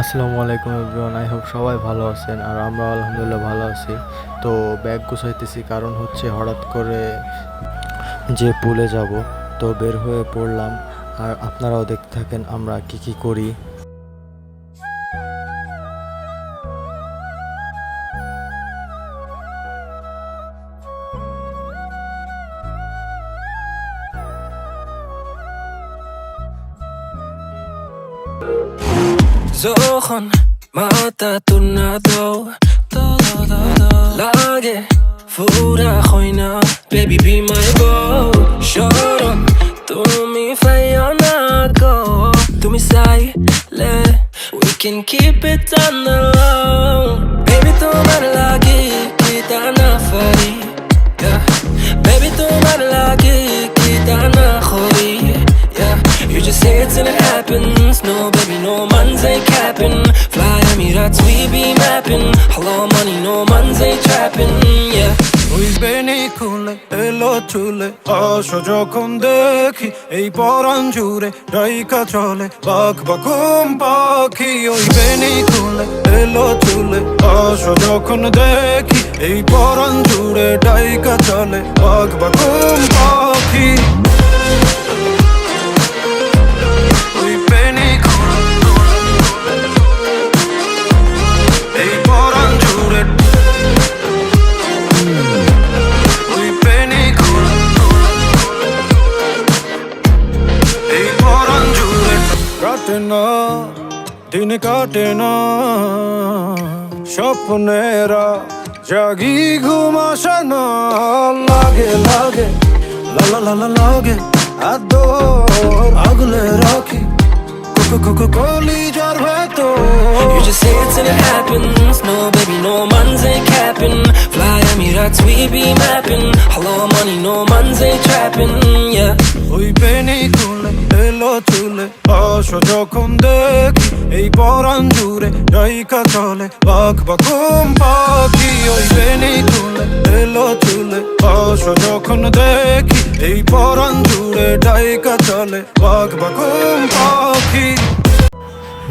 আসসালামু আলাইকুম everyone, I hope সবাই ভালো আছেন আর আমরা আলহামদুলিল্লাহ ভালো আছি। তো ব্যাগ গুছাইতেছি, কারণ হচ্ছে হঠাৎ করে যে পুলে যাব, তো বের হয়ে পড়লাম। আর আপনারাও দেখতে থাকেন আমরা কি কি করি। যখন মাথা তুর্নাদো লাগে ফুরা হয় না, baby be my boy শরম তুমি ফাইও না গো, তুমি চাইলে we can keep it on the low, baby তোমার লাগে কি তা না পারি, baby তোমার লাগে কি তা না করি, you just say it till it happens. No, baby, no man's ain't capping. Fly Emirates, we be mapping. Hello, money, no man's ain't trapping. Yeah. ওই বেনি খুলে এলো চুলে আসো যখন দেখি এই পরাণ জুড়ে ডাইকা চলে বাঘ বাকুম পাখি। ওই বেনি খুলে এলো চুলে আসো যখন দেখি এই পরাণ জুড়ে ডাইকা চলে বাঘ বাকুম পাখি। ওই বেনি খুলে এই পরাণ জুড়ে কাটে না দিন কাটে না স্বপ্নেরা জাগি ঘুম আসে না, লাগে লাগে লালা লালা লাগে আদর আগলে রাখি কলি যার ভেতর। You just say it till it happens. No, baby, no man's ain't capping. Fly Emirates, we be mapping. Hello, money, no man's ain't trapping. Yeah. ওই বেনি খুলে এলো চুলে আসো যখন দেখি এই পরাণ জুড়ে ডাইকা চলে বাঘ বাকুম পাখি। ওই বেনি খুলে এলো চুলে আসো যখন দেখি এই পরাণ জুড়ে ডাইকা চলে বাঘ বাকুম পাখি।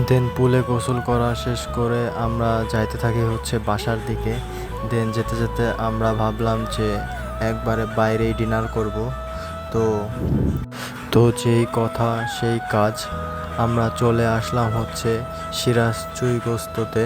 দেন পুলে গোসল করা শেষ করে আমরা যাইতে থাকি হচ্ছে বাসার দিকে। দেন যেতে যেতে আমরা ভাবলাম যে একবারে বাইরেই ডিনার করব। তো তো যেই কথা সেই কাজ, আমরা চলে আসলাম হচ্ছে সিরাজ চুই গোস্ততে।